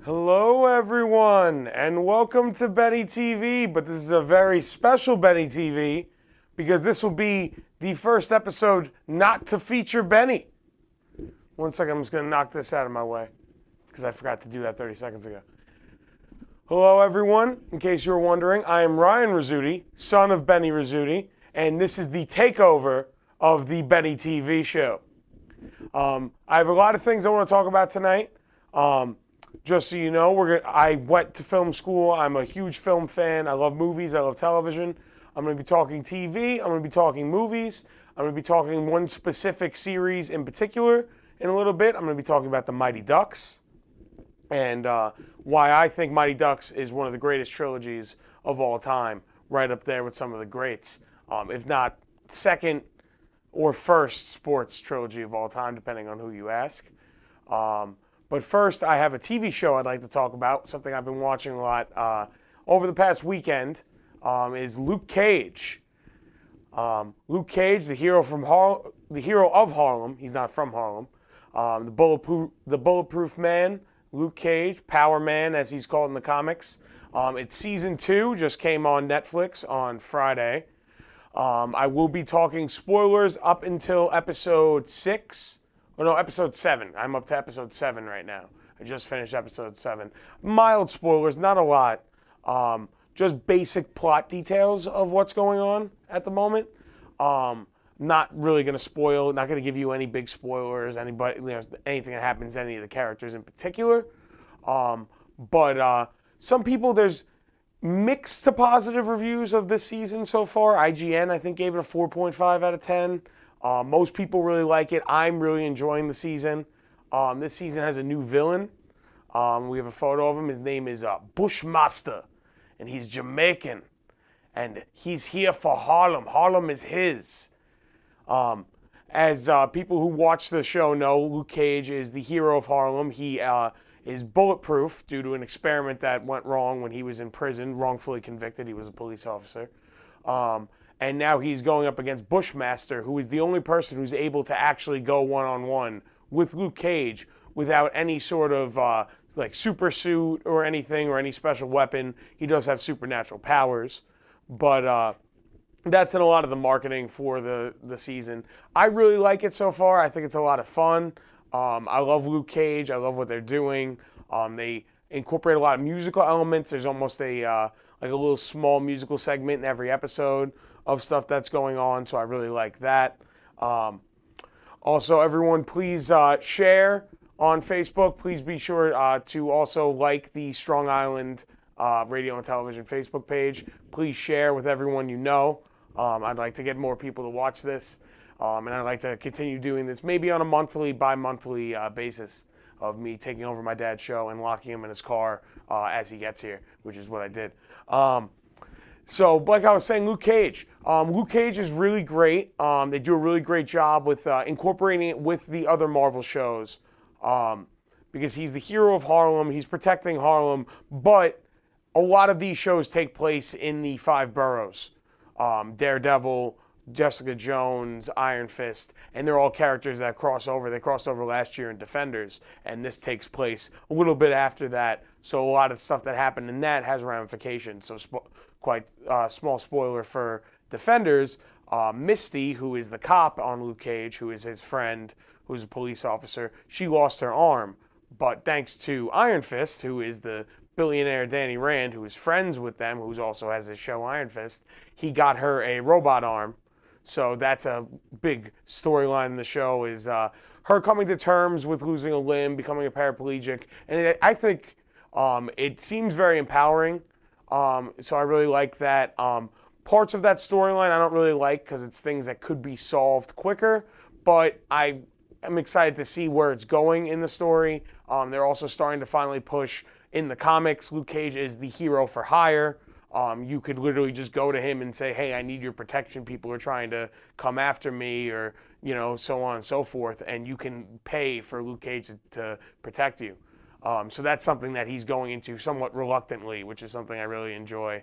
Hello, everyone, and welcome to Benny TV. But this is a very special Benny TV because this will be the first episode not to feature Benny. One second, I'm just going to knock this out of my way because I forgot to do that 30 seconds ago. Hello, everyone. In case you were wondering, I am Ryan Rizzuti, son of Benny Rizzuti, and this is the takeover of the Benny TV show. I have a lot of things I want to talk about tonight. Just so you know, I went to film school. I'm a huge film fan. I love movies. I love television. I'm going to be talking TV. I'm going to be talking movies. I'm going to be talking one specific series in particular in a little bit. I'm going to be talking about the Mighty Ducks and why I think Mighty Ducks is one of the greatest trilogies of all time, right up there with some of the greats, if not second or first sports trilogy of all time, depending on who you ask. But first, I have a TV show I'd like to talk about, something I've been watching a lot over the past weekend, is Luke Cage. Luke Cage, the hero of Harlem. He's not from Harlem. The Bulletproof Man, Luke Cage, Power Man, as he's called in the comics. It's season 2, just came on Netflix on Friday. I will be talking spoilers up until episode 6. Oh, no, episode 7. I'm up to episode 7 right now. I just finished episode 7. Mild spoilers, not a lot. Just basic plot details of what's going on at the moment. Not really going to spoil, not going to give you any big spoilers, anything that happens to any of the characters in particular. But some people, there's mixed to positive reviews of this season so far. IGN, I think, gave it a 4.5 out of 10. Most people really like it. I'm really enjoying the season. This season has a new villain. We have a photo of him. His name is Bushmaster, and he's Jamaican, and he's here for Harlem. Harlem is his. As people who watch the show know, Luke Cage is the hero of Harlem. He is bulletproof due to an experiment that went wrong when he was in prison, wrongfully convicted. He was a police officer. And now he's going up against Bushmaster, who is the only person who's able to actually go one-on-one with Luke Cage without any sort of super suit or anything or any special weapon. He does have supernatural powers, but that's in a lot of the marketing for the season. I really like it so far. I think it's a lot of fun. I love Luke Cage. I love what they're doing. They incorporate a lot of musical elements. There's almost a little small musical segment in every episode of stuff that's going on, so I really like that. Also, everyone, please share on Facebook. Please be sure to also like the Strong Island Radio and Television Facebook page. Please share with everyone you know. I'd like to get more people to watch this, and I'd like to continue doing this maybe on a monthly, bi-monthly basis of me taking over my dad's show and locking him in his car as he gets here, which is what I did. So, like I was saying, Luke Cage. Luke Cage is really great. They do a really great job with incorporating it with the other Marvel shows because he's the hero of Harlem. He's protecting Harlem, but a lot of these shows take place in the 5 boroughs. Daredevil, Jessica Jones, Iron Fist, and they're all characters that cross over. They crossed over last year in Defenders, and this takes place a little bit after that. So a lot of stuff that happened in that has ramifications. So quite small spoiler for Defenders, Misty, who is the cop on Luke Cage, who is his friend, who's a police officer, she lost her arm. But thanks to Iron Fist, who is the billionaire Danny Rand, who is friends with them, who also has his show Iron Fist, he got her a robot arm. So that's a big storyline in the show, is her coming to terms with losing a limb, becoming a paraplegic. And I think it seems very empowering. So I really like that. Parts of that storyline I don't really like because it's things that could be solved quicker, but I am excited to see where it's going in the story. They're also starting to finally push in the comics. Luke Cage is the hero for hire. You could literally just go to him and say, hey, I need your protection. People are trying to come after me, or, so on and so forth. And you can pay for Luke Cage to protect you. So that's something that he's going into somewhat reluctantly, which is something I really enjoy.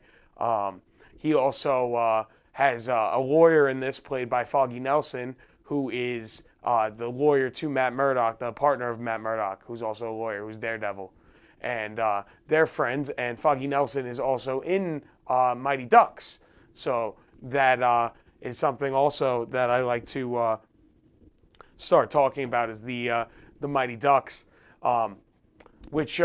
He also has a lawyer in this played by Foggy Nelson, who is the lawyer to Matt Murdock, the partner of Matt Murdock, who's also a lawyer, who's Daredevil. and they're friends. And Foggy Nelson is also in Mighty Ducks, so that is something also that I like to start talking about is the Mighty Ducks, which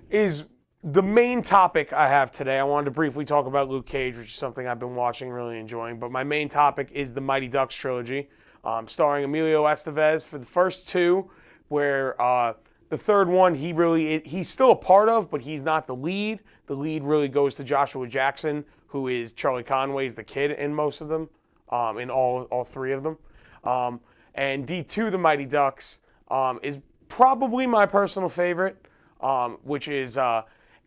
is the main topic I have today. I wanted to briefly talk about Luke Cage, which is something I've been watching, really enjoying. But my main topic is the Mighty Ducks trilogy, starring Emilio Estevez for the first two, where the third one he's still a part of, but he's not the lead. The lead really goes to Joshua Jackson, who is Charlie Conway's the kid in most of them, in all three of them. And D2, the Mighty Ducks, is probably my personal favorite, which is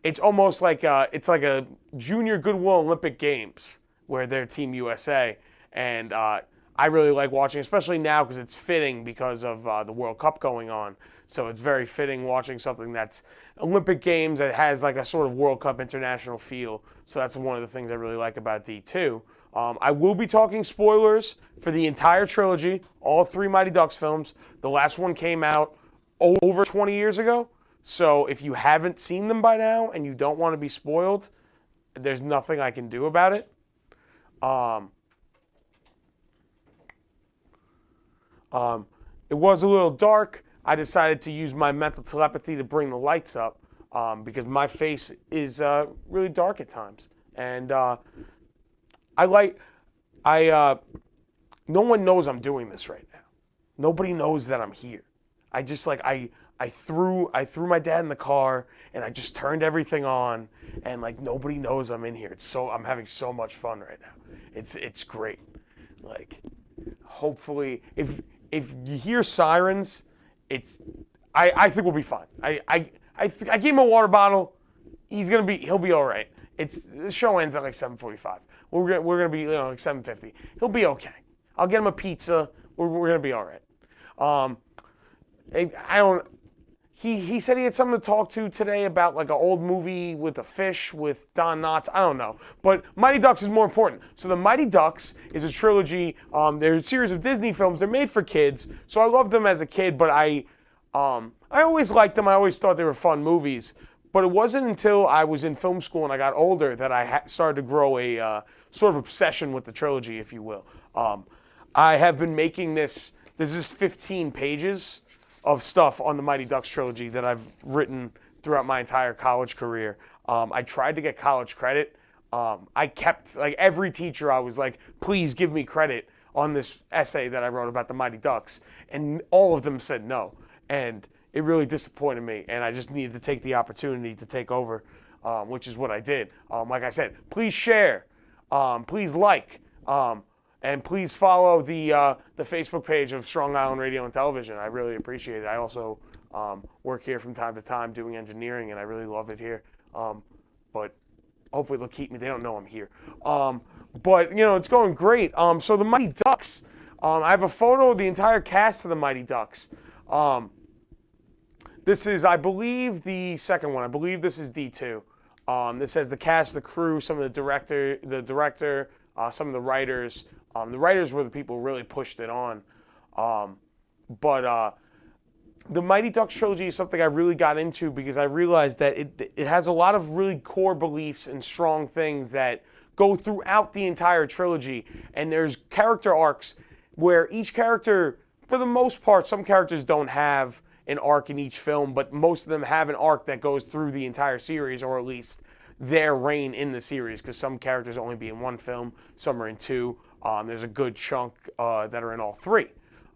it's almost like it's like a junior Goodwill Olympic Games where they're Team USA, and I really like watching, especially now because it's fitting because of the World Cup going on. So it's very fitting watching something that's Olympic Games that has like a sort of World Cup international feel. So that's one of the things I really like about D2. I will be talking spoilers for the entire trilogy, all three Mighty Ducks films. The last one came out over 20 years ago. So if you haven't seen them by now and you don't want to be spoiled, there's nothing I can do about it. It was a little dark. I decided to use my mental telepathy to bring the lights up because my face is really dark at times. And no one knows I'm doing this right now. Nobody knows that I'm here. I just I threw my dad in the car and I just turned everything on and like nobody knows I'm in here. I'm having so much fun right now. It's great. Like hopefully if you hear sirens, I think we'll be fine. I gave him a water bottle. He'll be all right. The show ends at like 7:45. We're gonna be like 7:50. He'll be okay. I'll get him a pizza. We're gonna be all right. He said he had something to talk to today about like an old movie with a fish with Don Knotts. I don't know. But Mighty Ducks is more important. So the Mighty Ducks is a trilogy. They're a series of Disney films. They're made for kids. So I loved them as a kid, but I always liked them. I always thought they were fun movies. But it wasn't until I was in film school and I got older that I started to grow a sort of obsession with the trilogy, if you will. I have been making this is 15 pages of stuff on the Mighty Ducks trilogy that I've written throughout my entire college career. I tried to get college credit. I kept, like every teacher, I was like, please give me credit on this essay that I wrote about the Mighty Ducks. And all of them said no. And it really disappointed me. And I just needed to take the opportunity to take over, which is what I did. Like I said, please share, please like, and please follow the Facebook page of Strong Island Radio and Television. I really appreciate it. I also work here from time to time doing engineering, and I really love it here. But hopefully they'll keep me. They don't know I'm here. But, it's going great. So the Mighty Ducks, I have a photo of the entire cast of the Mighty Ducks. This is, I believe, the second one. I believe this is D2. This has the cast, the crew, some of the director, some of the writers. The writers were the people who really pushed it on. But the Mighty Ducks trilogy is something I really got into because I realized that it has a lot of really core beliefs and strong things that go throughout the entire trilogy. And there's character arcs where each character, for the most part, some characters don't have an arc in each film, but most of them have an arc that goes through the entire series, or at least their reign in the series, because some characters only be in one film, some are in two. There's a good chunk that are in all three.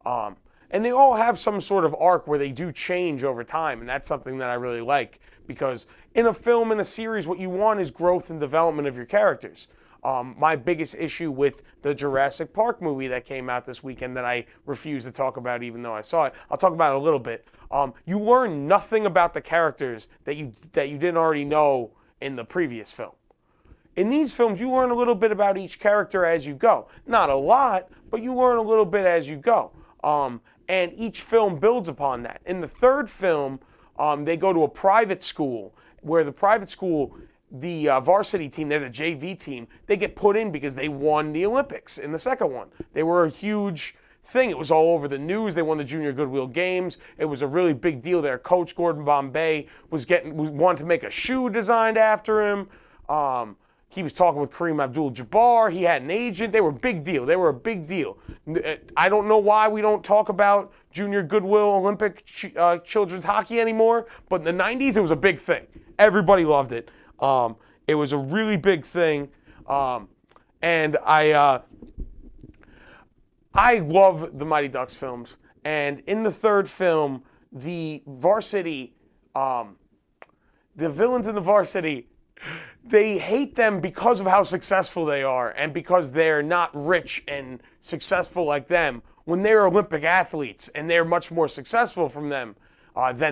And they all have some sort of arc where they do change over time, and that's something that I really like, because in a film, in a series, what you want is growth and development of your characters. My biggest issue with the Jurassic Park movie that came out this weekend that I refuse to talk about even though I saw it, I'll talk about it a little bit. You learn nothing about the characters that you didn't already know in the previous film. In these films, you learn a little bit about each character as you go. Not a lot, but you learn a little bit as you go. And each film builds upon that. In the third film, they go to a private school, where the private school, the varsity team, they're the JV team, they get put in because they won the Olympics in the second one. They were a huge thing. It was all over the news. They won the Junior Goodwill Games. It was a really big deal. Their coach, Gordon Bombay, wanted to make a shoe designed after him. He was talking with Kareem Abdul-Jabbar. He had an agent. They were a big deal. They were a big deal. I don't know why we don't talk about Junior Goodwill Olympic children's hockey anymore, but in the 90s, it was a big thing. Everybody loved it. It was a really big thing. And I love the Mighty Ducks films. And in the third film, the varsity, the villains in the varsity, they hate them because of how successful they are and because they're not rich and successful like them when they're Olympic athletes and they're much more successful than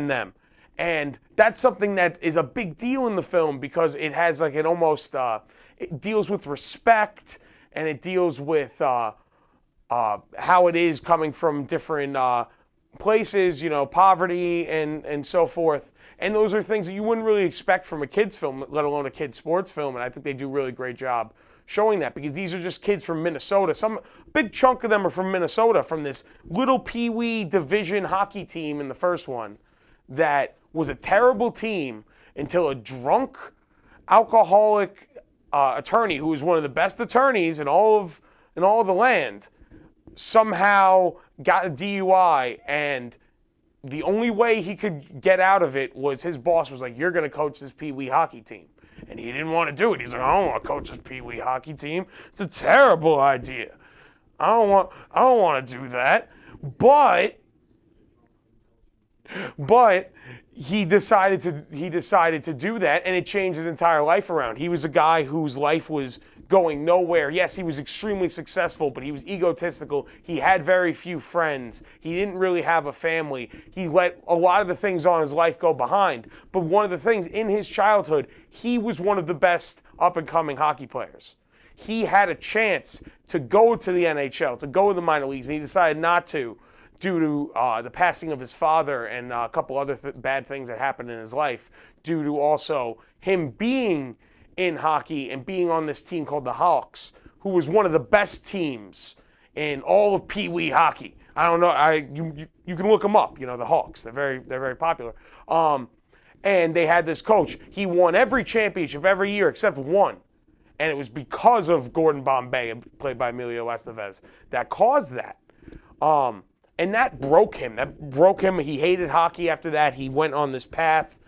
them. And that's something that is a big deal in the film because it has like an almost, it deals with respect and it deals with how it is coming from different places, poverty and so forth. And those are things that you wouldn't really expect from a kid's film, let alone a kid's sports film. And I think they do a really great job showing that because these are just kids from Minnesota. Some big chunk of them are from Minnesota, from this little Pee-wee division hockey team in the first one that was a terrible team until a drunk, alcoholic attorney who was one of the best attorneys in all of the land somehow got a DUI, and the only way he could get out of it was his boss was like, "You're going to coach this Pee-wee hockey team." And he didn't want to do it. He's like, "I don't want to coach this Pee-wee hockey team. It's a terrible idea. I don't want to do that." But he decided to do that, and it changed his entire life around. He was a guy whose life was going nowhere. Yes, he was extremely successful, but he was egotistical. He had very few friends. He didn't really have a family. He let a lot of the things on his life go behind. But one of the things in his childhood, he was one of the best up-and-coming hockey players. He had a chance to go to the NHL, to go to the minor leagues, and he decided not to due to the passing of his father and a couple other bad things that happened in his life, due to also him being in hockey and being on this team called the Hawks, who was one of the best teams in all of Pee-wee hockey. I don't know. You can look them up. The Hawks. They're very popular. And they had this coach. He won every championship every year except one, and it was because of Gordon Bombay, played by Emilio Estevez, that caused that. And that broke him. He hated hockey after that. He went on this path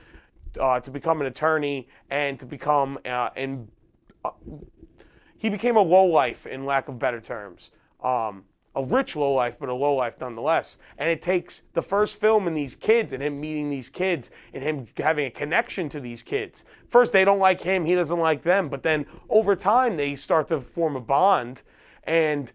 to become an attorney and to become he became a lowlife, in lack of better terms. A rich lowlife, but a lowlife nonetheless. And it takes the first film and these kids and him meeting these kids and him having a connection to these kids. First, they don't like him. He doesn't like them. But then over time, they start to form a bond, and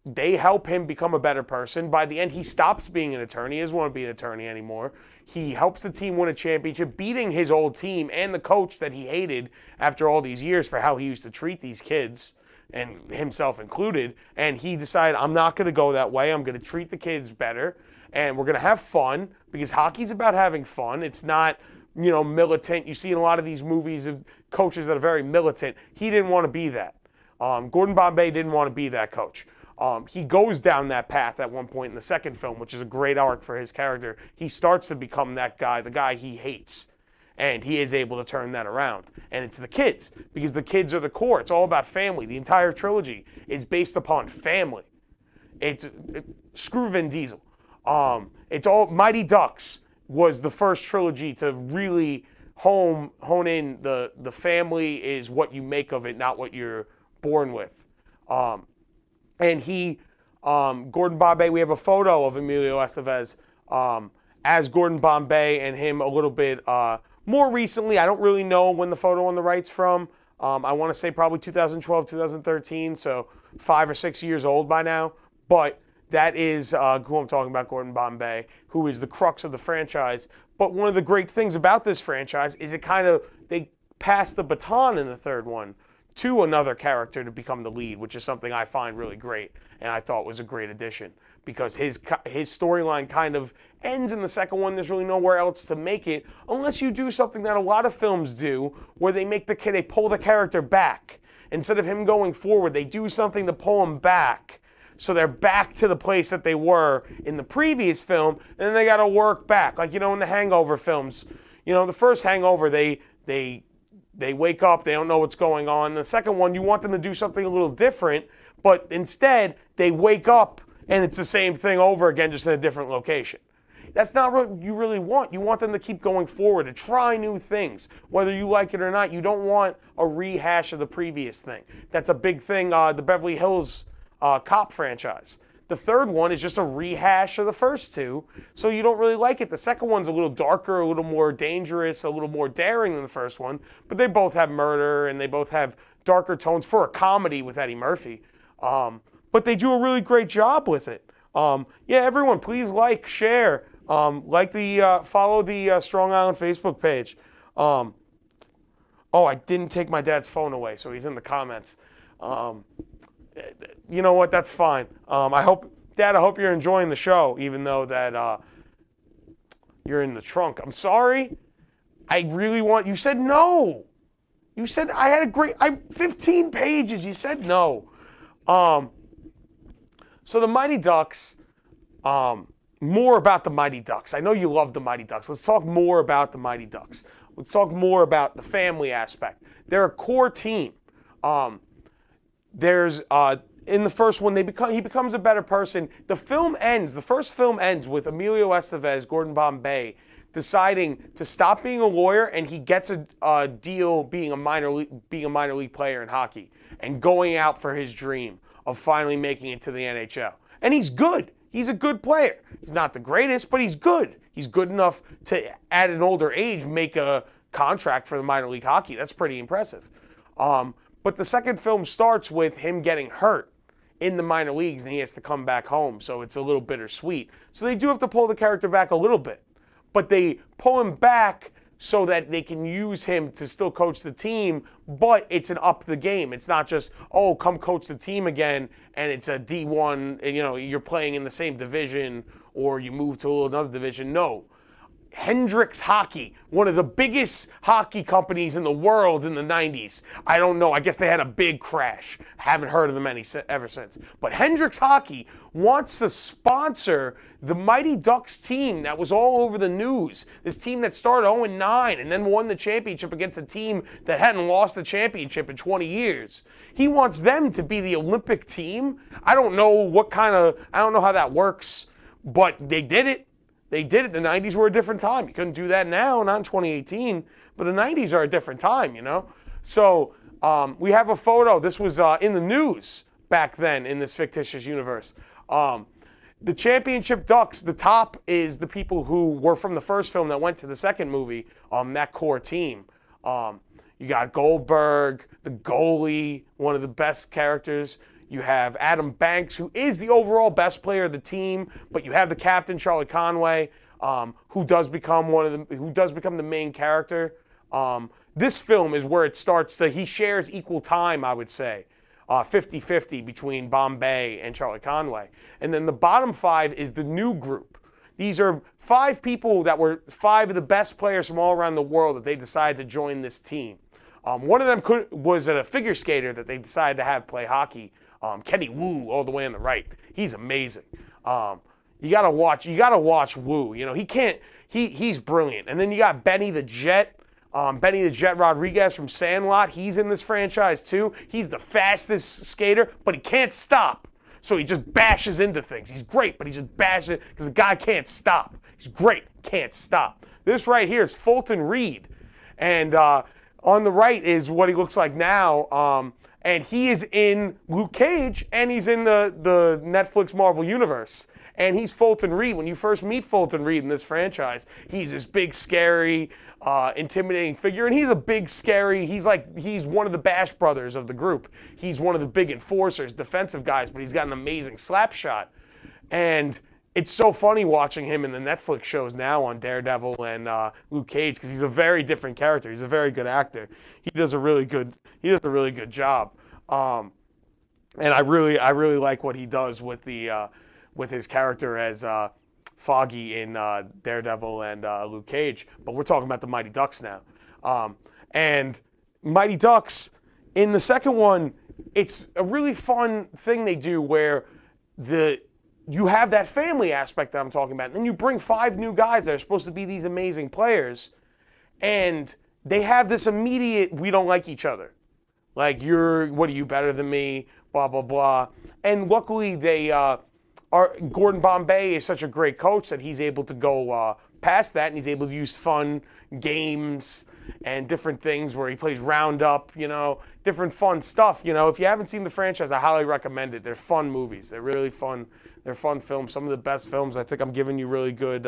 they help him become a better person. By the end, he stops being an attorney. He doesn't want to be an attorney anymore. He helps the team win a championship, beating his old team and the coach that he hated after all these years for how he used to treat these kids, and himself included. And he decided, I'm not going to go that way. I'm going to treat the kids better, and we're going to have fun, because hockey's about having fun. It's not, militant. You see in a lot of these movies of coaches that are very militant. He didn't want to be that. Gordon Bombay didn't want to be that coach. He goes down that path at one point in the second film, which is a great arc for his character. He starts to become that guy, the guy he hates, and he is able to turn that around. And it's the kids, because the kids are the core. It's all about family. The entire trilogy is based upon family. Screw Vin Diesel. It's all Mighty Ducks was the first trilogy to really hone in the family is what you make of it, not what you're born with. And Gordon Bombay, we have a photo of Emilio Estevez as Gordon Bombay and him a little bit more recently. I don't really know when the photo on the right's from. I want to say probably 2012, 2013, so 5 or 6 years old by now. But that is who I'm talking about, Gordon Bombay, who is the crux of the franchise. But one of the great things about this franchise is they passed the baton in the third one to another character to become the lead, which is something I find really great and I thought was a great addition, because his storyline kind of ends in the second one. There's really nowhere else to make it unless you do something that a lot of films do, where they pull the character back. Instead of him going forward, they do something to pull him back So they're back to the place that they were in the previous film, and then they got to work back. Like, in the Hangover films, the first Hangover, they wake up, they don't know what's going on. The second one, you want them to do something a little different, but instead, they wake up and it's the same thing over again, just in a different location. That's not what you really want. You want them to keep going forward, to try new things. Whether you like it or not, you don't want a rehash of the previous thing. That's a big thing, the Beverly Hills Cop franchise. The third one is just a rehash of the first two, so you don't really like it. The second one's a little darker, a little more dangerous, a little more daring than the first one, but they both have murder and they both have darker tones for a comedy with Eddie Murphy. But they do a really great job with it. Everyone, please like, share, follow the Strong Island Facebook page. I didn't take my dad's phone away, so he's in the comments. You know what? That's fine. Dad, I hope you're enjoying the show, even though that you're in the trunk. I'm sorry. You said no. You said I had 15 pages. You said no. So the Mighty Ducks, more about the Mighty Ducks. I know you love the Mighty Ducks. Let's talk more about the Mighty Ducks. Let's talk more about the family aspect. They're a core team. In the first one, he becomes a better person. The first film ends with Emilio Estevez, Gordon Bombay, deciding to stop being a lawyer, and he gets a deal being a minor league player in hockey and going out for his dream of finally making it to the NHL. And he's good. He's a good player. He's not the greatest, but he's good. He's good enough to, at an older age, make a contract for the minor league hockey. That's pretty impressive. But the second film starts with him getting hurt in the minor leagues, and he has to come back home, so it's a little bittersweet. So they do have to pull the character back a little bit, but they pull him back so that they can use him to still coach the team, but it's an up the game. It's not just, come coach the team again, and it's a D1, and you're playing in the same division, or you move to another division. No. Hendricks Hockey, one of the biggest hockey companies in the world in the 90s. I don't know. I guess they had a big crash. Haven't heard of them ever since. But Hendricks Hockey wants to sponsor the Mighty Ducks team that was all over the news. This team that started 0-9 and then won the championship against a team that hadn't lost the championship in 20 years. He wants them to be the Olympic team. I don't know how that works, but they did it. They did it. The 90s were a different time. You couldn't do that now, not in 2018, but the 90s are a different time, So we have a photo. This was in the news back then in this fictitious universe. The championship Ducks, the top is the people who were from the first film that went to the second movie, that core team. You got Goldberg, the goalie, one of the best characters. You have Adam Banks, who is the overall best player of the team, but you have the captain, Charlie Conway, who does become the main character. This film is where it starts he shares equal time, I would say, 50-50 between Bombay and Charlie Conway. And then the bottom five is the new group. These are 5 people that were 5 of the best players from all around the world that they decided to join this team. One of them was a figure skater that they decided to have play hockey. Kenny Wu, all the way on the right. He's amazing. You gotta watch Wu. He's brilliant. And then you got Benny the Jet Rodriguez from Sandlot. He's in this franchise too. He's the fastest skater, but he can't stop. So he just bashes into things. He's great, but he just bashes because the guy can't stop. He's great, can't stop. This right here is Fulton Reed. And on the right is what he looks like now. And he is in Luke Cage, and he's in the Netflix Marvel Universe. And he's Fulton Reed. When you first meet Fulton Reed in this franchise, he's this big, scary, intimidating figure. And he's a big, scary, he's one of the Bash brothers of the group. He's one of the big enforcers, defensive guys, but he's got an amazing slap shot. And it's so funny watching him in the Netflix shows now on Daredevil and Luke Cage, because he's a very different character. He's a very good actor. He does a really good job. And I really like what he does with his character as Foggy in Daredevil and Luke Cage. But we're talking about the Mighty Ducks now. And Mighty Ducks, in the second one, it's a really fun thing they do where you have that family aspect that I'm talking about. And then you bring 5 new guys that are supposed to be these amazing players, and they have this immediate, we don't like each other. Like, what are you better than me? Blah, blah, blah. And luckily Gordon Bombay is such a great coach that he's able to go past that, and he's able to use fun games and different things where he plays roundup, different fun stuff. If you haven't seen the franchise, I highly recommend it. They're fun movies. They're really fun. They're fun films. Some of the best films. I think I'm giving you really good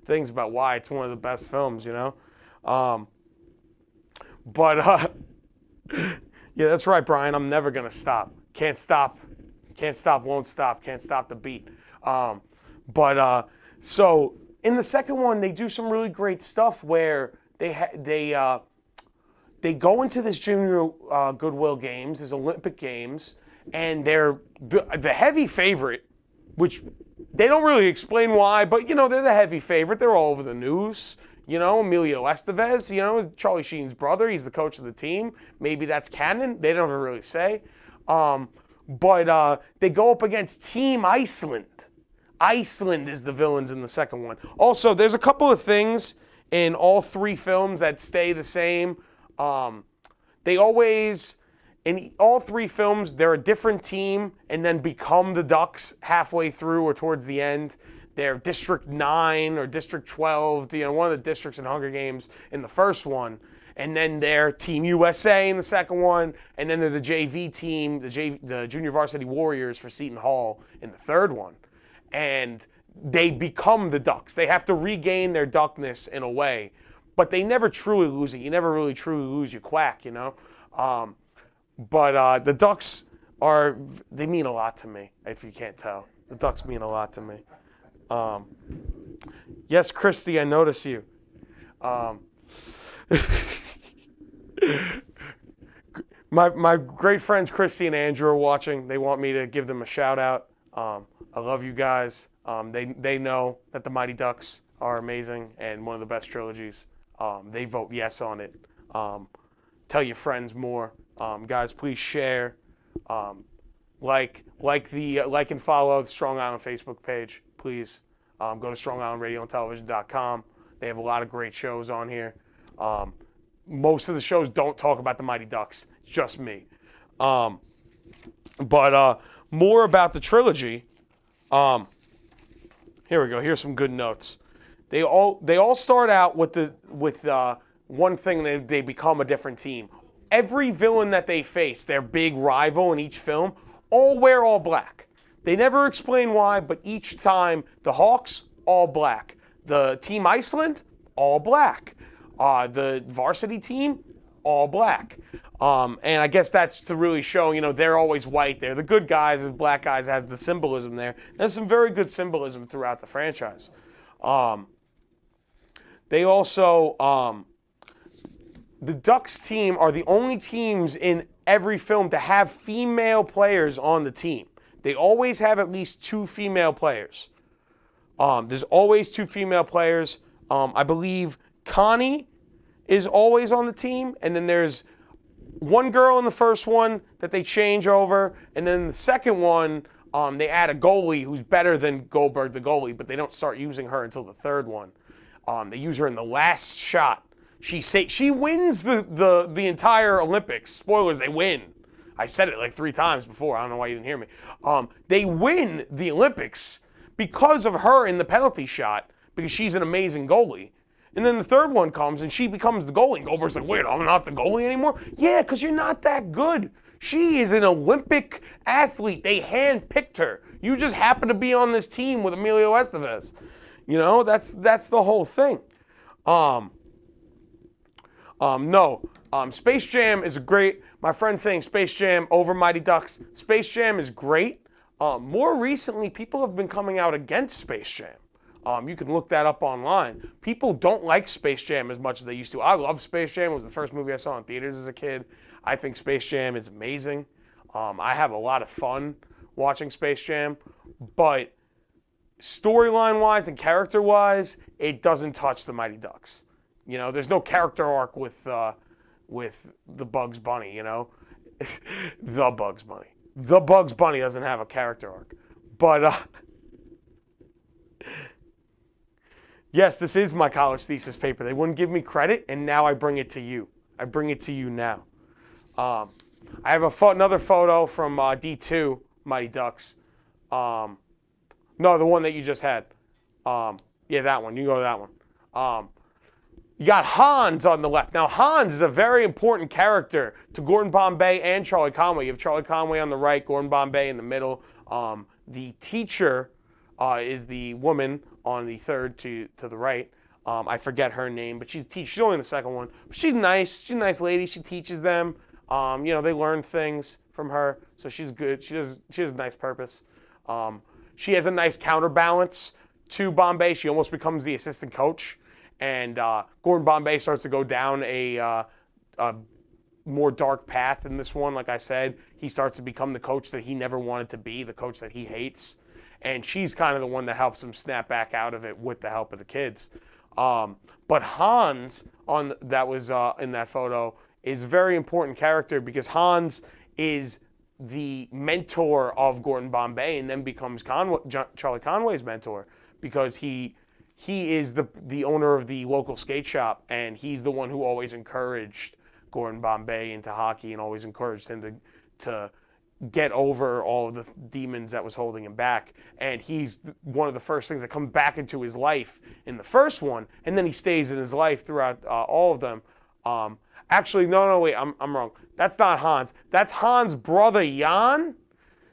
things about why it's one of the best films, yeah, that's right, Brian. I'm never going to stop. Can't stop. Can't stop, won't stop. Can't stop the beat. So in the second one, they do some really great stuff where they go into this junior Goodwill Games, this Olympic Games, and they're the heavy favorite, which they don't really explain why, but, they're the heavy favorite. They're all over the news. Emilio Estevez, Charlie Sheen's brother. He's the coach of the team. Maybe that's canon. They don't really say. But they go up against Team Iceland. Iceland is the villains in the second one. Also, there's a couple of things in all 3 films that stay the same. They always, in all 3 films, they're a different team and then become the Ducks halfway through or towards the end. They're District 9 or District 12, one of the districts in Hunger Games in the first one. And then they're Team USA in the second one. And then they're the JV team, the Junior Varsity Warriors for Seton Hall in the third one. And they become the Ducks. They have to regain their Duckness in a way. But they never truly lose it. You never really truly lose your quack, But the Ducks they mean a lot to me, if you can't tell. The Ducks mean a lot to me. Yes, Christy, I notice you. My great friends Christy and Andrew are watching. They want me to give them a shout out. I love you guys. They know that the Mighty Ducks are amazing and one of the best trilogies. They vote yes on it. Tell your friends more. Guys, please share. Like and follow the Strong Island Facebook page. Please go to StrongIslandRadioandTelevision.com. They have a lot of great shows on here. Most of the shows don't talk about the Mighty Ducks. It's just me. But more about the trilogy. Here we go. Here's some good notes. They all start out with one thing. They become a different team. Every villain that they face, their big rival in each film, all wear all black. They never explain why, but each time, the Hawks, all black. The Team Iceland, all black. The varsity team, all black. And I guess that's to really show, they're always white. They're the good guys, the black guys has the symbolism there. There's some very good symbolism throughout the franchise. They also, the Ducks team are the only teams in every film to have female players on the team. They always have at least 2 female players. There's always 2 female players. I believe Connie is always on the team, and then there's one girl in the first one that they change over, and then the second one, they add a goalie who's better than Goldberg the goalie, but they don't start using her until the third one. They use her in the last shot. She wins the entire Olympics. Spoilers, they win. I said it like 3 times before. I don't know why you didn't hear me. They win the Olympics because of her in the penalty shot, because she's an amazing goalie. And then the third one comes and she becomes the goalie. And Goldberg's like, wait, I'm not the goalie anymore? Yeah, because you're not that good. She is an Olympic athlete. They handpicked her. You just happen to be on this team with Emilio Estevez. That's the whole thing. Space Jam is great. My friend's saying Space Jam over Mighty Ducks. Space Jam is great. More recently, people have been coming out against Space Jam. You can look that up online. People don't like Space Jam as much as they used to. I love Space Jam. It was the first movie I saw in theaters as a kid. I think Space Jam is amazing. I have a lot of fun watching Space Jam. But storyline-wise and character-wise, it doesn't touch the Mighty Ducks. There's no character arc with the Bugs Bunny, The Bugs Bunny. The Bugs Bunny doesn't have a character arc. But yes, this is my college thesis paper. They wouldn't give me credit, and now I bring it to you. I bring it to you now. I have another photo from D2 Mighty Ducks. No, the one that you just had. Yeah, that one. You go to that one. You got Hans on the left. Now, Hans is a very important character to Gordon Bombay and Charlie Conway. You have Charlie Conway on the right, Gordon Bombay in the middle. The teacher is the woman on the third to the right. I forget her name, but she's only in the second one. But she's nice. She's a nice lady. She teaches them. They learn things from her, so she's good. She has a nice purpose. She has a nice counterbalance to Bombay. She almost becomes the assistant coach, and Gordon Bombay starts to go down a more dark path in this one. Like I said, he starts to become the coach that he never wanted to be, the coach that he hates, and she's kind of the one that helps him snap back out of it with the help of the kids. But Hans, that was in that photo, is a very important character because Hans is the mentor of Gordon Bombay and then becomes Charlie Conway's mentor because he is the owner of the local skate shop, and he's the one who always encouraged Gordon Bombay into hockey and always encouraged him to get over all of the demons that was holding him back. And he's one of the first things that come back into his life in the first one, and then he stays in his life throughout all of them. Actually, no, wait, I'm wrong. That's not Hans. That's Hans' brother, Jan.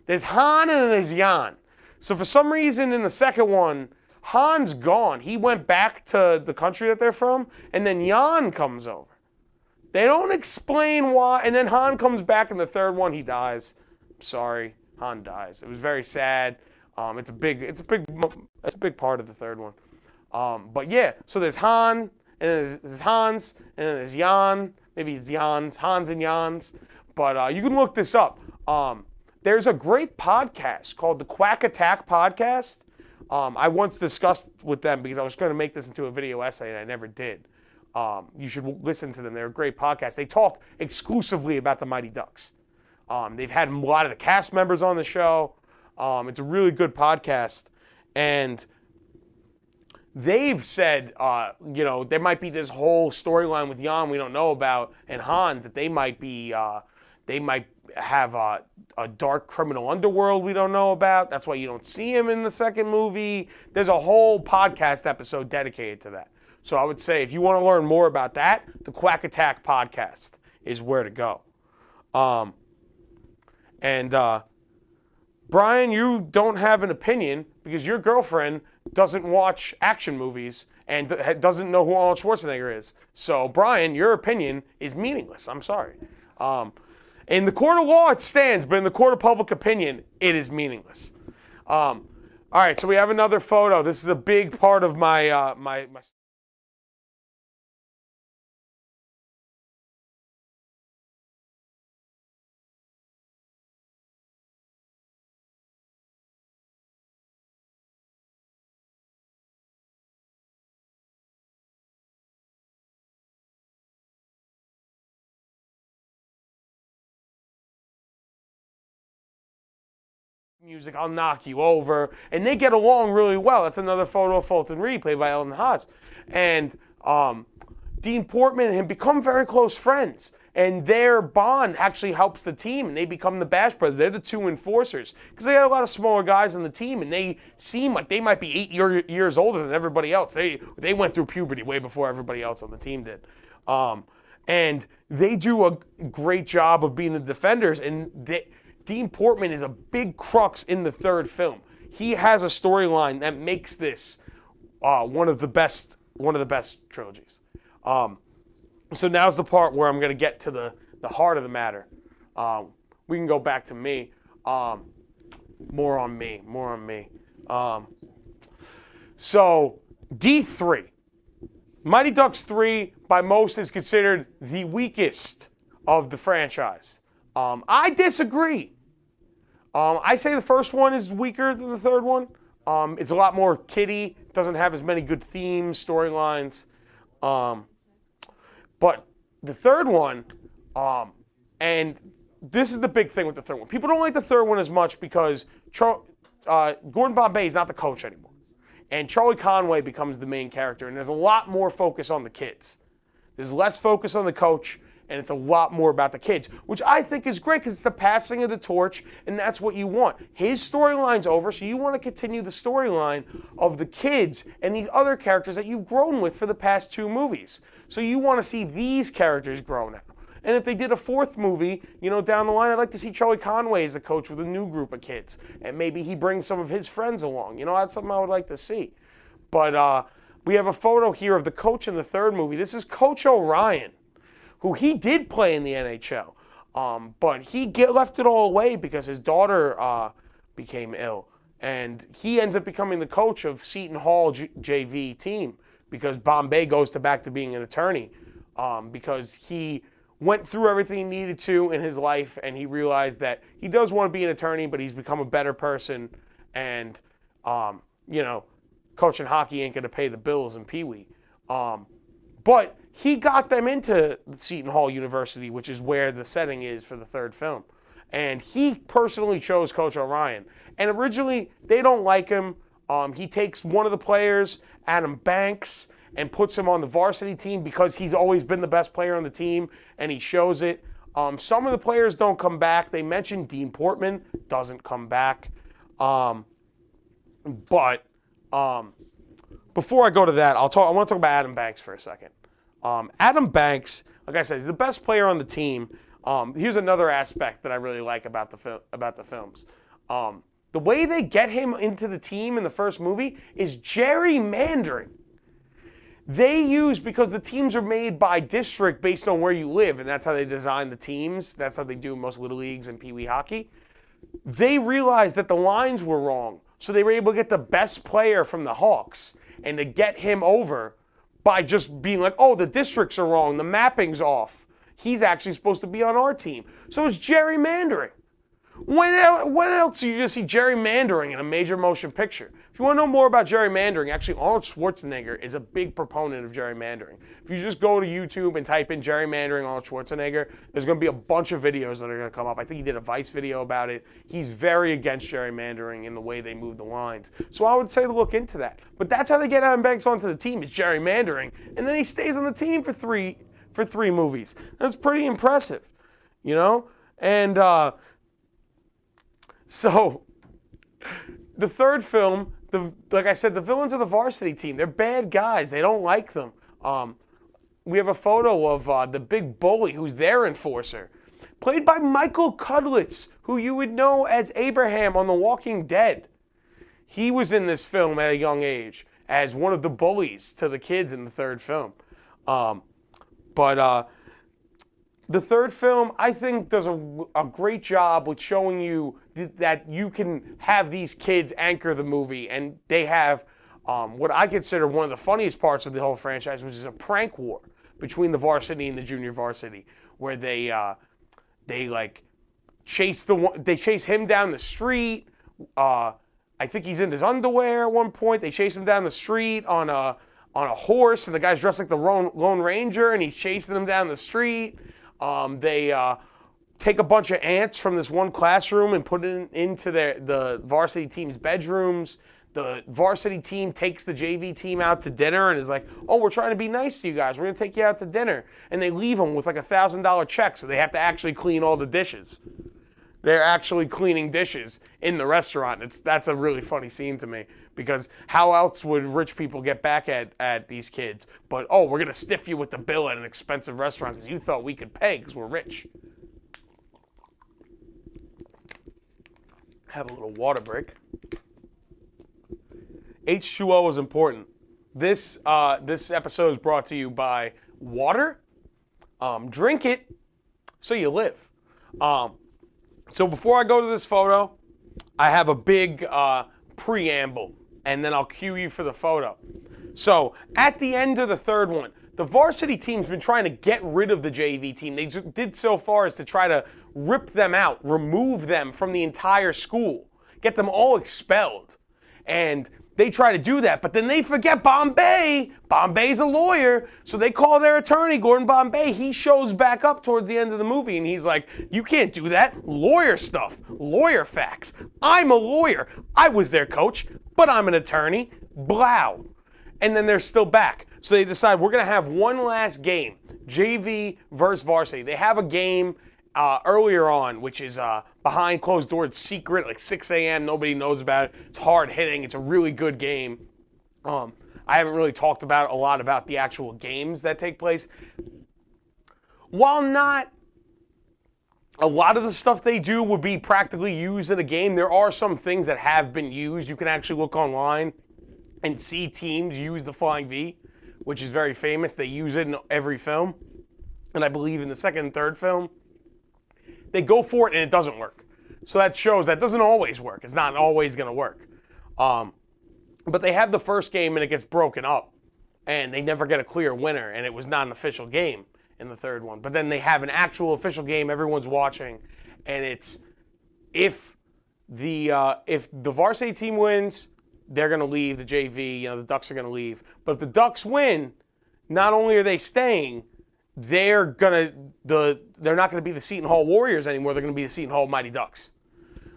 There's Han and there's Jan. So for some reason in the second one, Han's gone. He went back to the country that they're from, and then Jan comes over. They don't explain why, and then Han comes back in the third one. He dies. Sorry, Han dies. It was very sad. It's a big part of the third one. But yeah, so there's Han, and there's Hans, and then there's Jan. Maybe it's Jans, Hans and Jans. But you can look this up. There's a great podcast called the Quack Attack Podcast. I once discussed with them because I was going to make this into a video essay and I never did. You should listen to them. They're a great podcast. They talk exclusively about the Mighty Ducks. They've had a lot of the cast members on the show. It's a really good podcast. And they've said, there might be this whole storyline with Jan we don't know about, and Hans, that they might have a dark criminal underworld we don't know about. That's why you don't see him in the second movie. There's a whole podcast episode dedicated to that. So I would say if you want to learn more about that, the Quack Attack Podcast is where to go. Brian, you don't have an opinion because your girlfriend doesn't watch action movies and doesn't know who Arnold Schwarzenegger is. So, Brian, your opinion is meaningless. I'm sorry. In the court of law, it stands, but in the court of public opinion, it is meaningless. All right, so we have another photo. This is a big part of my music, I'll knock you over, and they get along really well. That's another photo of Fulton Reed, played by Eldon Haas. And Dean Portman and him become very close friends, and their bond actually helps the team, and they become the Bash Brothers. They're the two enforcers, because they got a lot of smaller guys on the team, and they seem like they might be 8 years older than everybody else. They went through puberty way before everybody else on the team did. And they do a great job of being the defenders, and Dean Portman is a big crux in the third film. He has a storyline that makes this one of the best trilogies. So now's the part where I'm going to get to the heart of the matter. We can go back to me. More on me. So D3. Mighty Ducks 3 by most is considered the weakest of the franchise. I disagree. I say the first one is weaker than the third one. It's a lot more kiddie. Doesn't have as many good themes, storylines. But the third one, and this is the big thing with the third one. People don't like the third one as much because Gordon Bombay is not the coach anymore. And Charlie Conway becomes the main character, and there's a lot more focus on the kids. There's less focus on the coach, and it's a lot more about the kids, which I think is great because it's a passing of the torch, and that's what you want. His storyline's over, so you want to continue the storyline of the kids and these other characters that you've grown with for the past 2 movies. So you want to see these characters grow now. And if they did a 4th movie, down the line, I'd like to see Charlie Conway as the coach with a new group of kids. And maybe he brings some of his friends along. That's something I would like to see. But we have a photo here of the coach in the 3rd movie. This is Coach Orion, who he did play in the NHL. But he left it all away because his daughter became ill. And he ends up becoming the coach of Seton Hall JV team because Bombay goes back to being an attorney because he went through everything he needed to in his life, and he realized that he does want to be an attorney, but he's become a better person. And, coaching hockey ain't going to pay the bills in Pee Wee. But he got them into Seton Hall University, which is where the setting is for the 3rd film. And he personally chose Coach Orion. And originally, they don't like him. He takes one of the players, Adam Banks, and puts him on the varsity team because he's always been the best player on the team, and he shows it. Some of the players don't come back. They mentioned Dean Portman doesn't come back. But before I go to that, I want to talk about Adam Banks for a second. Adam Banks, like I said, he's the best player on the team. Here's another aspect that I really like about the films. The way they get him into the team in the first movie is gerrymandering. They use, because the teams are made by district based on where you live, and that's how they design the teams. That's how they do most Little Leagues and Pee Wee hockey. They realized that the lines were wrong, so they were able to get the best player from the Hawks and to get him over by just being like, oh, the districts are wrong, the mapping's off. He's actually supposed to be on our team. So it's gerrymandering. When else are you going to see gerrymandering in a major motion picture? If you want to know more about gerrymandering, actually Arnold Schwarzenegger is a big proponent of gerrymandering. If you just go to YouTube and type in gerrymandering Arnold Schwarzenegger, there's going to be a bunch of videos that are going to come up. I think he did a Vice video about it. He's very against gerrymandering in the way they move the lines. So I would say to look into that. But that's how they get Adam Banks onto the team, is gerrymandering. And then he stays on the team for three movies. That's pretty impressive, And so the 3rd film, like I said, the villains of the varsity team, they're bad guys. They don't like them. We have a photo of the big bully who's their enforcer, played by Michael Cudlitz, who you would know as Abraham on The Walking Dead. He was in this film at a young age as one of the bullies to the kids in the 3rd film. The 3rd film, I think, does a great job with showing you that you can have these kids anchor the movie, and they have what I consider one of the funniest parts of the whole franchise, which is a prank war between the varsity and the junior varsity, where they chase him down the street. I think he's in his underwear at one point. They chase him down the street on a horse, and the guy's dressed like the Lone Ranger, and he's chasing him down the street. They take a bunch of ants from this one classroom and put it into the varsity team's bedrooms. The varsity team takes the JV team out to dinner and is like, oh, we're trying to be nice to you guys. We're going to take you out to dinner. And they leave them with like a $1,000 check, so they have to actually clean all the dishes. They're actually cleaning dishes in the restaurant. That's a really funny scene to me, because how else would rich people get back at these kids? But, oh, we're going to stiff you with the bill at an expensive restaurant because you thought we could pay because we're rich. Have a little water break. H2O is important. This episode is brought to you by water. Drink it so you live. So before I go to this photo, I have a big preamble, and then I'll cue you for the photo. So at the end of the 3rd one, the varsity team's been trying to get rid of the JV team. They did so far as to try to rip them out, remove them from the entire school, get them all expelled. And they try to do that, but then they forget Bombay. Bombay's a lawyer, so they call their attorney, Gordon Bombay. He shows back up towards the end of the movie, and he's like, you can't do that. Lawyer stuff, lawyer facts. I'm a lawyer. I was their coach, but I'm an attorney. Blow. And then they're still back. So they decide we're going to have one last game, JV versus varsity. They have a game earlier on, which is behind closed doors, secret, like 6 a.m. Nobody knows about it. It's hard hitting. It's a really good game. I haven't really talked about a lot about the actual games that take place. While not a lot of the stuff they do would be practically used in a game, there are some things that have been used. You can actually look online and see teams use the Flying V, which is very famous. They use it in every film. And I believe in the second and third film, they go for it and it doesn't work. So that shows that doesn't always work. It's not always going to work. But they have the first game and it gets broken up. And they never get a clear winner. And it was not an official game in the third one. But then they have an actual official game everyone's watching. And it's if the varsity team wins, they're going to leave. The JV, the Ducks are going to leave. But if the Ducks win, not only are they staying, they're not going to be the Seton Hall Warriors anymore. They're going to be the Seton Hall Mighty Ducks.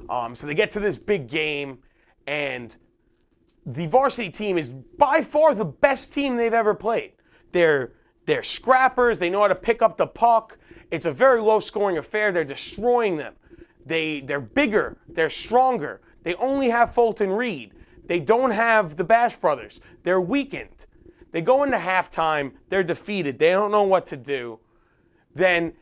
So they get to this big game, and the varsity team is by far the best team they've ever played. They're scrappers. They know how to pick up the puck. It's a very low-scoring affair. They're destroying them. They're bigger. They're stronger. They only have Fulton Reed. They don't have the Bash Brothers. They're weakened. They go into halftime. They're defeated. They don't know what to do. Then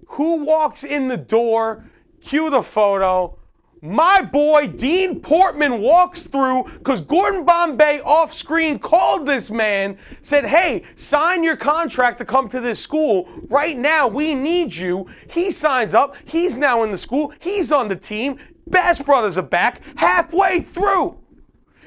who walks in the door? Cue the photo. My boy Dean Portman walks through because Gordon Bombay off screen called this man, said, hey, sign your contract to come to this school. Right now, we need you. He signs up. He's now in the school. He's on the team. Bash Brothers are back halfway through.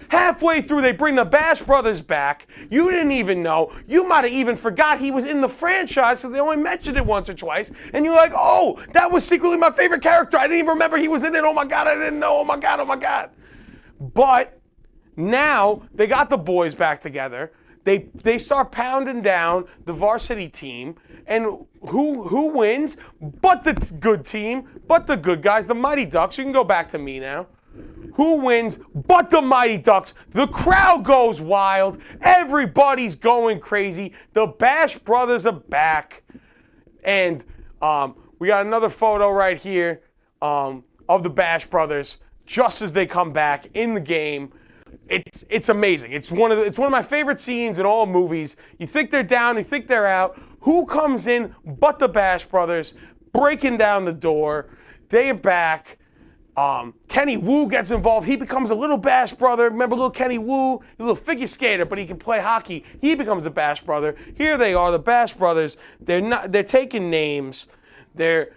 Halfway through, they bring the Bash Brothers back. You didn't even know. You might have even forgot he was in the franchise, so they only mentioned it once or twice. And you're like, oh, that was secretly my favorite character. I didn't even remember he was in it. Oh, my God, I didn't know. Oh, my God, oh, my God. But now they got the boys back together. They start pounding down the varsity team. And who wins? But the good team, but the good guys, the Mighty Ducks. You can go back to me now. Who wins but the Mighty Ducks? The crowd goes wild. Everybody's going crazy. The Bash Brothers are back. And we got another photo right here of the Bash Brothers just as they come back in the game. It's amazing. It's one of my favorite scenes in all movies. You think they're down, you think they're out. Who comes in but the Bash Brothers breaking down the door? They are back. Kenny Wu gets involved. He becomes a little Bash Brother. Remember little Kenny Wu? A little figure skater, but he can play hockey. He becomes a Bash Brother. Here they are, the Bash Brothers. They're taking names. Yeah.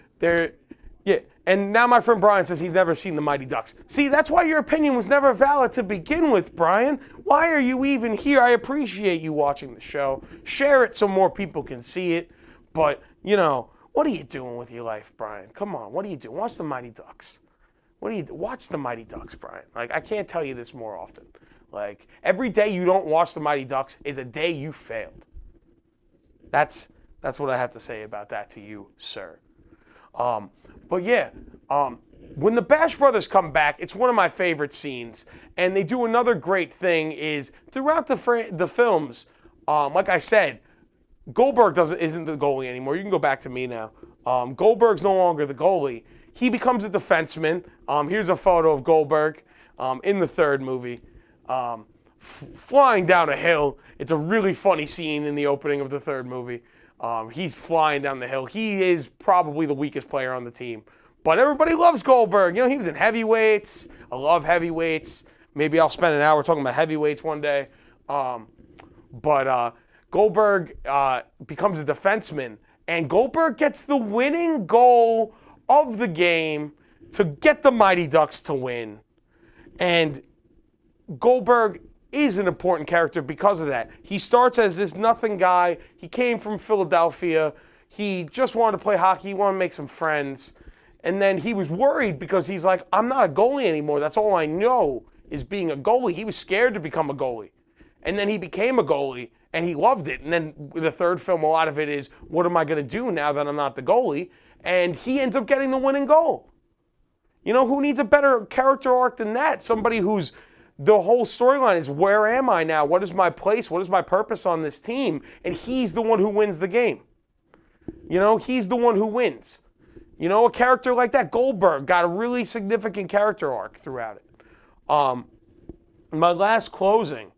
And now my friend Brian says he's never seen the Mighty Ducks. See, that's why your opinion was never valid to begin with, Brian. Why are you even here? I appreciate you watching the show. Share it so more people can see it. But, what are you doing with your life, Brian? Come on, what are you doing? Watch the Mighty Ducks. Watch the Mighty Ducks, Brian. I can't tell you this more often. Every day you don't watch the Mighty Ducks is a day you failed. That's what I have to say about that to you, sir. But yeah, when the Bash Brothers come back, it's one of my favorite scenes. And they do another great thing is throughout the films, like I said, Goldberg isn't the goalie anymore. You can go back to me now. Goldberg's no longer the goalie. He becomes a defenseman. Here's a photo of Goldberg in the third movie, flying down a hill. It's a really funny scene in the opening of the third movie. He's flying down the hill. He is probably the weakest player on the team. But everybody loves Goldberg. He was in heavyweights. I love heavyweights. Maybe I'll spend an hour talking about heavyweights one day. But Goldberg becomes a defenseman. And Goldberg gets the winning goal of the game to get the Mighty Ducks to win. And Goldberg is an important character because of that. He starts as this nothing guy. He came from Philadelphia. He just wanted to play hockey. He wanted to make some friends. And then he was worried because he's like, I'm not a goalie anymore. That's all I know is being a goalie. He was scared to become a goalie. And then he became a goalie, and he loved it. And then the third film, a lot of it is, what am I going to do now that I'm not the goalie? And he ends up getting the winning goal. You know, who needs a better character arc than that? Somebody who's, the whole storyline is, where am I now? What is my place? What is my purpose on this team? And he's the one who wins the game. You know, he's the one who wins. You know, a character like that, Goldberg, got a really significant character arc throughout it. My closing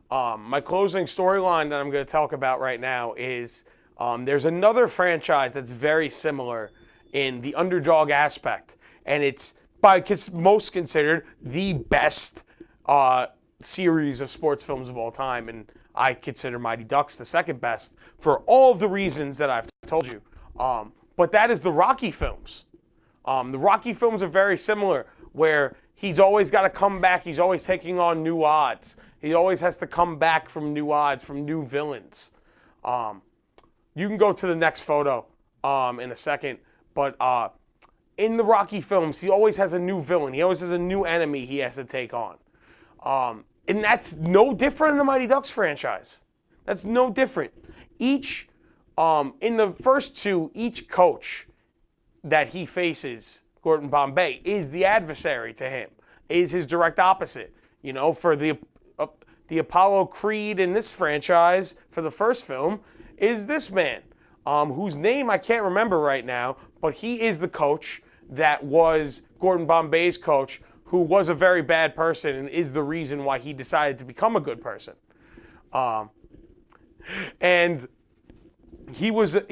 storyline that I'm going to talk about right now is there's another franchise that's very similar in the underdog aspect, and it's most considered the best series of sports films of all time, and I consider Mighty Ducks the second best for all of the reasons that I've told you. But that is the Rocky films. The Rocky films are very similar, where he's always got to come back. He's always taking on new odds. He always has to come back from new odds, from new villains. You can go to the next photo in a second. But in the Rocky films, he always has a new villain. He always has a new enemy he has to take on. And that's no different in the Mighty Ducks franchise. That's no different. In the first two, each coach that he faces, Gordon Bombay, is the adversary to him, is his direct opposite. You know, for the Apollo Creed in this franchise, for the first film, is this man, whose name I can't remember right now, but he is the coach that was Gordon Bombay's coach, who was a very bad person and is the reason why he decided to become a good person. And he wasn't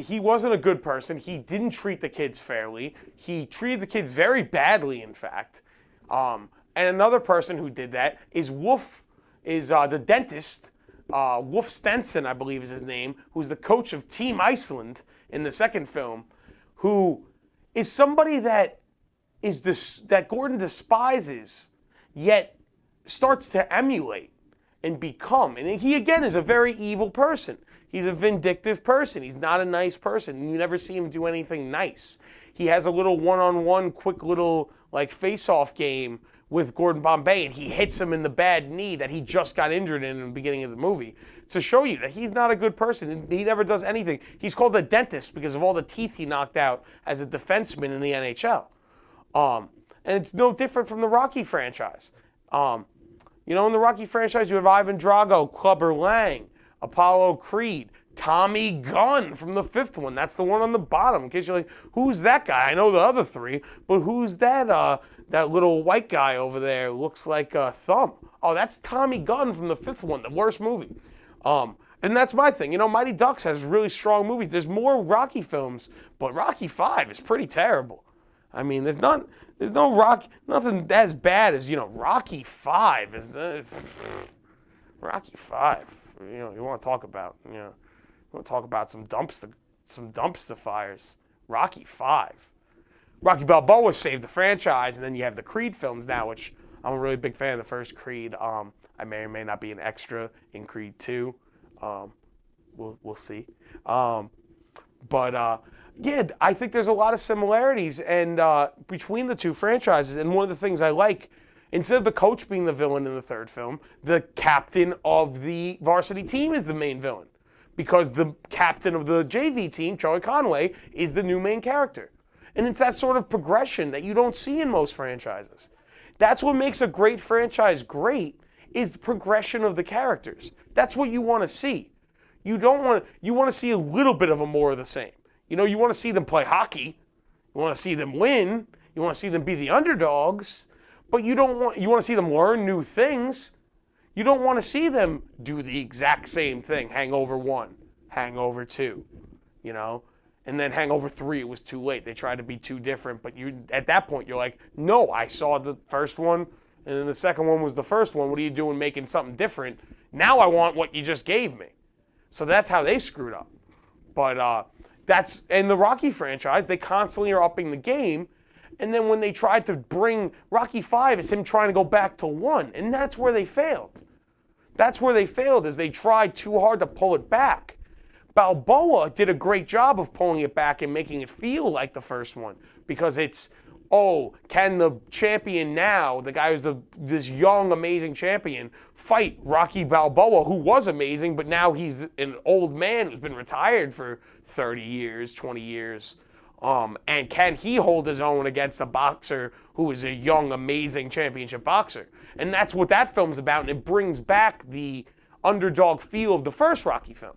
a good person. He didn't treat the kids fairly. He treated the kids very badly, in fact. And another person who did that is the dentist, Wolf Stenson, I believe is his name, who's the coach of Team Iceland in the second film, who is somebody that Gordon despises, yet starts to emulate and become. And he, again, is a very evil person. He's a vindictive person. He's not a nice person. You never see him do anything nice. He has a little one-on-one, quick little face-off game with Gordon Bombay, and he hits him in the bad knee that he just got injured in the beginning of the movie to show you that he's not a good person. He never does anything. He's called the dentist because of all the teeth he knocked out as a defenseman in the NHL. And it's no different from the Rocky franchise. In the Rocky franchise, you have Ivan Drago, Clubber Lang, Apollo Creed, Tommy Gunn from the fifth one. That's the one on the bottom. In case you're like, who's that guy? I know the other three, but who's that little white guy over there? Looks like a thumb. Oh, that's Tommy Gunn from the fifth one, the worst movie. And that's my thing. Mighty Ducks has really strong movies. There's more Rocky films, but Rocky 5 is pretty terrible. I mean, there's nothing as bad as, Rocky 5 is Rocky 5. You want to talk about, some dumpster fires. Rocky 5. Rocky Balboa saved the franchise, and then you have the Creed films now, which I'm a really big fan of the first Creed. I may or may not be an extra in Creed 2. We'll see. Yeah, I think there's a lot of similarities and between the two franchises. And one of the things I like, instead of the coach being the villain in the third film, the captain of the varsity team is the main villain. Because the captain of the JV team, Charlie Conway, is the new main character. And it's that sort of progression that you don't see in most franchises. That's what makes a great franchise great, is the progression of the characters. That's what you want to see. You want to see a little bit of a more of the same. You want to see them play hockey. You want to see them win. You want to see them be the underdogs. But you want to see them learn new things. You don't want to see them do the exact same thing. Hangover 1, Hangover 2, And then Hangover 3, it was too late. They tried to be too different. But at that point, you're like, no, I saw the first one, and then the second one was the first one. What are you doing making something different? Now I want what you just gave me. So that's how they screwed up. But that's in the Rocky franchise, they constantly are upping the game. And then when they tried to bring Rocky 5, it's him trying to go back to 1. And that's where they failed. That's where they failed, is they tried too hard to pull it back. Balboa did a great job of pulling it back and making it feel like the first one, because it's oh, can the champion now, the guy who's this young, amazing champion, fight Rocky Balboa, who was amazing, but now he's an old man who's been retired for 30 years, 20 years. And can he hold his own against a boxer who is a young, amazing championship boxer? And that's what that film's about, and it brings back the underdog feel of the first Rocky film.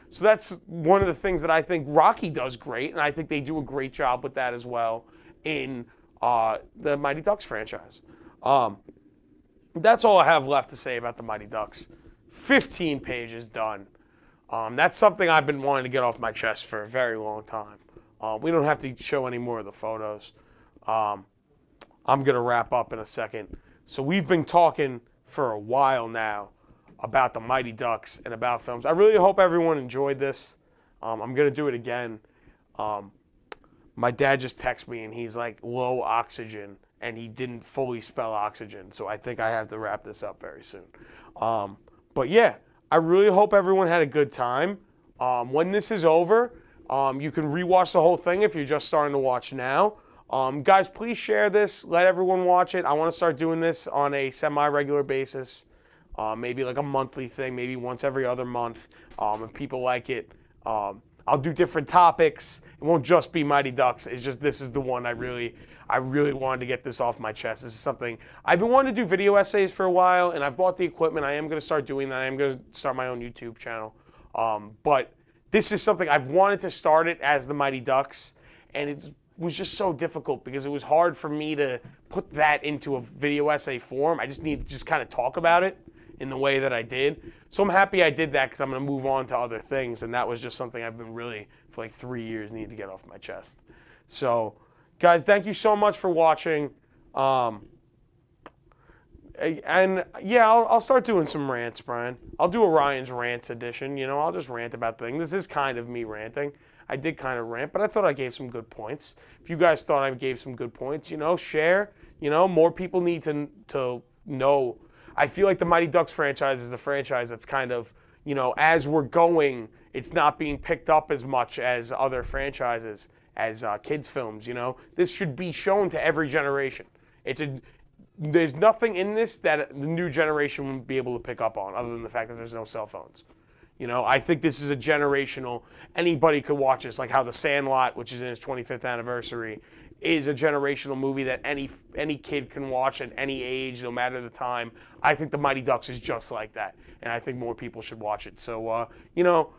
So that's one of the things that I think Rocky does great, and I think they do a great job with that as well in the Mighty Ducks franchise. That's all I have left to say about the Mighty Ducks. 15 pages done. That's something I've been wanting to get off my chest for a very long time. We don't have to show any more of the photos. I'm going to wrap up in a second. So we've been talking for a while now about the Mighty Ducks and about films. I really hope everyone enjoyed this. I'm going to do it again. My dad just texted me and he's like, low oxygen, and he didn't fully spell oxygen. So I think I have to wrap this up very soon. But yeah, I really hope everyone had a good time. When this is over, you can rewatch the whole thing if you're just starting to watch now. Guys, please share this. Let everyone watch it. I want to start doing this on a semi-regular basis. Maybe like a monthly thing, maybe once every other month. If people like it, I'll do different topics. It won't just be Mighty Ducks. It's just this is the one I really wanted to get this off my chest. This is something I've been wanting to do video essays for a while, and I've bought the equipment. I am going to start doing that. I am going to start my own YouTube channel. But this is something I've wanted to start it as the Mighty Ducks, and it was just so difficult because it was hard for me to put that into a video essay form. I just need to just kind of talk about it in the way that I did. So I'm happy I did that because I'm going to move on to other things, and that was just something I've been really, for like 3 years, needed to get off my chest. So, guys, thank you so much for watching. And yeah, I'll start doing some rants, Brian. I'll do a Ryan's Rants edition. You know, I'll just rant about things. This is kind of me ranting. I did kind of rant, but I thought I gave some good points. If you guys thought I gave some good points, you know, share. You know, more people need to know. I feel like the Mighty Ducks franchise is a franchise that's kind of, you know, as we're going, it's not being picked up as much as other franchises, as kids' films, you know. This should be shown to every generation. There's nothing in this that the new generation wouldn't be able to pick up on other than the fact that there's no cell phones. You know, I think this is a generational, anybody could watch this, like how The Sandlot, which is in its 25th anniversary, is a generational movie that any kid can watch at any age, no matter the time. I think The Mighty Ducks is just like that, and I think more people should watch it. So, you know,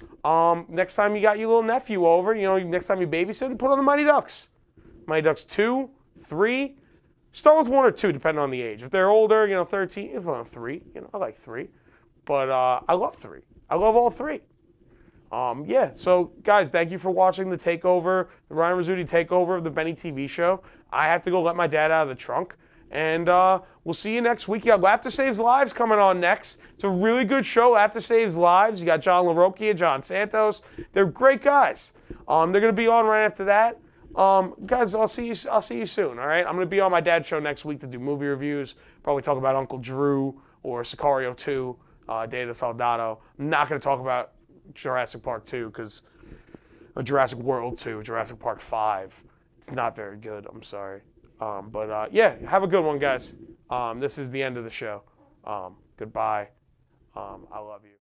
next time you got your little nephew over, you know, next time you babysit, put on The Mighty Ducks. Mighty Ducks 2, 3, start with 1 or 2, depending on the age. If they're older, you know, 13, you put on 3. You know, I like 3, but I love 3. I love all 3. Yeah, so guys, thank you for watching the takeover, the Ryan Rizzuti takeover of the Benny TV show. I have to go let my dad out of the trunk, and we'll see you next week. You got Laughter Saves Lives coming on next. It's a really good show, Laughter Saves Lives. You got John LaRocchia, John Santos. They're great guys. They're going to be on right after that. Guys, I'll see you soon, all right? I'm going to be on my dad's show next week to do movie reviews, probably talk about Uncle Drew or Sicario 2, Day of the Soldado. I'm not going to talk about Jurassic Park 2 because Jurassic World 2, Jurassic Park 5. It's not very good. I'm sorry. But yeah, have a good one, guys. This is the end of the show. Goodbye. I love you.